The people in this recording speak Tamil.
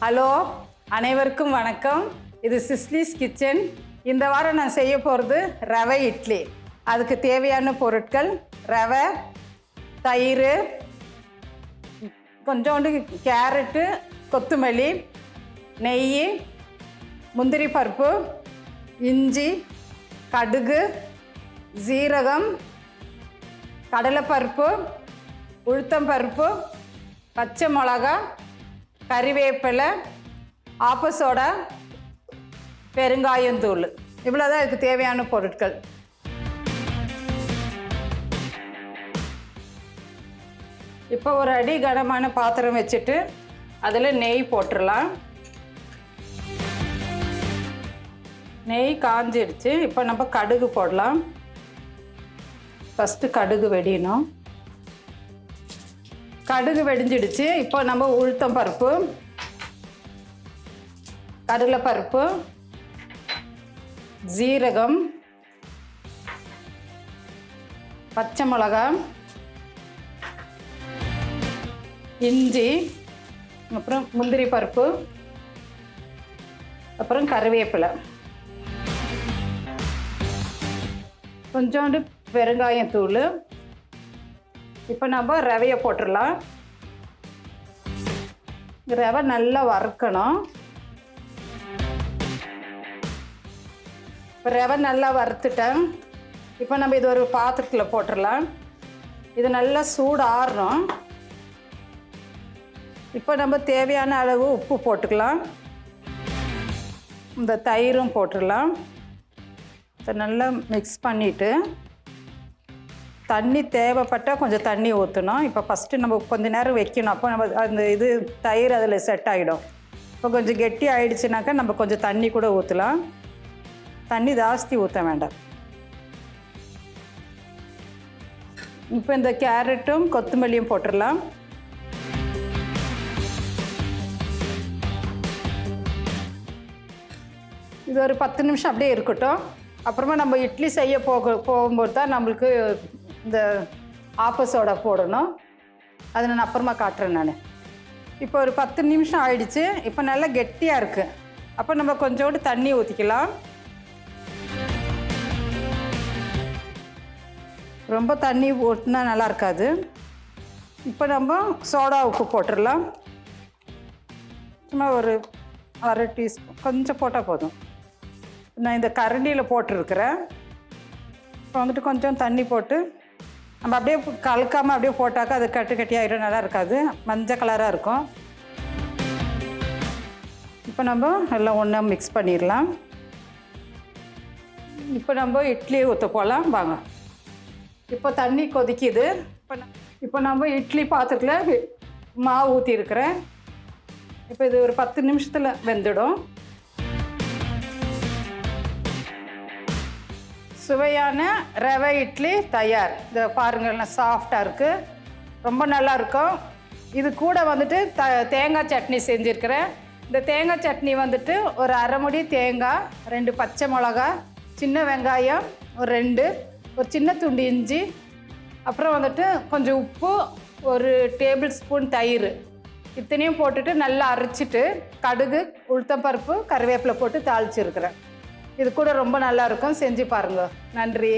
ஹலோ, அனைவருக்கும் வணக்கம். இது சிஸ்லிஸ் கிச்சன். இந்த வாரம் நான் செய்ய போகிறது ரவை இட்லி. அதுக்கு தேவையான பொருட்கள் ரவை, தயிர், கொஞ்சோண்டு கேரட்டு, கொத்தமல்லி, நெய், முந்திரி பருப்பு, இஞ்சி, கடுகு, சீரகம், கடலைப்பருப்பு, உளுத்தம்பருப்பு, பச்சை மிளகா, கறிவேப்பிலை, ஆப்ப சோடா, பெருங்காயத்தூள். இவ்வளோதான் இதுக்கு தேவையான பொருட்கள். இப்போ ஒரு அடி கனமான பாத்திரம் வச்சுட்டு அதில் நெய் போட்டுடலாம். நெய் காஞ்சிடுச்சு. இப்போ நம்ம கடுகு போடலாம். ஃபஸ்ட்டு கடுகு வெடியணும். கடுகு வெடிஞ்சிடுச்சு. இப்போ நம்ம உளுத்தம் பருப்பு, கடலைப்பருப்பு, ஜீரகம், பச்சை மிளகாய், இஞ்சி, அப்புறம் முந்திரி பருப்பு, அப்புறம் கறிவேப்பிலை, கொஞ்சோண்டு பெருங்காயத்தூள். இப்போ நம்ம ரவையை போட்டுடலாம். ரவை நல்லா வறுக்கணும். இப்போ ரவை நல்லா வறுத்துட்டேன். இப்போ நம்ம இது ஒரு பாத்திரத்தில் போட்டுடலாம். இது நல்லா சூடு ஆறணும். இப்போ நம்ம தேவையான அளவு உப்பு போட்டுக்கலாம். இந்த தயிரும் போட்டுடலாம். இதை நல்லா மிக்ஸ் பண்ணிவிட்டு தண்ணி தேவைப்பட்டால் கொஞ்சம் தண்ணி ஊற்றணும். இப்போ ஃபஸ்ட்டு நம்ம கொஞ்சம் நேரம் வைக்கணும். அப்போ நம்ம அந்த இது தயிர் அதில் செட் ஆகிடும். இப்போ கொஞ்சம் கெட்டி ஆகிடுச்சுனாக்கா நம்ம கொஞ்சம் தண்ணி கூட ஊற்றலாம். தண்ணி ஜாஸ்தி ஊற்ற வேண்டாம். இப்போ இந்த கேரட்டும் கொத்தமல்லியும் போட்டுடலாம். இது ஒரு 10 நிமிஷம் அப்படியே இருக்கட்டும். அப்புறமா நம்ம இட்லி செய்ய போகும்போது தான் நம்மளுக்கு இந்த ஆப்ப சோடா போடணும். அதை நான் அப்புறமா காட்டுறேன். நான் இப்போ ஒரு 10 நிமிஷம் ஆயிடுச்சு. இப்போ நல்லா கெட்டியாக இருக்குது. அப்போ நம்ம கொஞ்சோண்டு தண்ணி ஊற்றிக்கலாம். ரொம்ப தண்ணி ஊற்றினா நல்லா இருக்காது. இப்போ நம்ம சோடா உப்பு போட்டுடலாம். சும்மா ஒரு 1/2 டீஸ்பூன் கொஞ்சம் போட்டால் போதும். நான் இந்த கரண்டியில் போட்டிருக்கிறேன். இப்போ வந்துட்டு கொஞ்சம் தண்ணி போட்டு நம்ம அப்படியே கலக்காமல் அப்படியே போட்டாக்கா அது கட்டு கட்டியாகிடும், நல்லா இருக்காது, மஞ்சள் கலராக இருக்கும். இப்போ நம்ம எல்லாம் ஒன்றா மிக்ஸ் பண்ணிடலாம். இப்போ நம்ம இட்லி ஊற்ற போகலாம் வாங்க. இப்போ தண்ணி கொதிக்குது. இப்போ நம்ம இட்லி பாத்திரத்தில் மாவு ஊற்றிருக்கிறேன். இப்போ இது ஒரு 10 நிமிஷத்தில் வெந்துடும். சுவையான ரவை இட்லி தயார். இதை பாருங்கள், சாஃப்டாக இருக்குது, ரொம்ப நல்லா இருக்கும். இது கூட வந்துட்டு தேங்காய் சட்னி செஞ்சுருக்கிறேன். இந்த தேங்காய் சட்னி வந்துட்டு ஒரு 1/2 முடி தேங்காய், 2 பச்சை மிளகா, சின்ன வெங்காயம் ஒரு 2, ஒரு சின்ன துண்டு இஞ்சி, அப்புறம் வந்துட்டு கொஞ்சம் உப்பு, ஒரு டேபிள் ஸ்பூன் தயிர், இத்தனையும் போட்டுட்டு நல்லா அரைச்சிட்டு கடுகு, உளுத்தம்பருப்பு, கறிவேப்பிலை போட்டு தாளிச்சிருக்கிறேன். இது கூட ரொம்ப நல்லா இருக்கும். செஞ்சு பாருங்கள். நன்றி.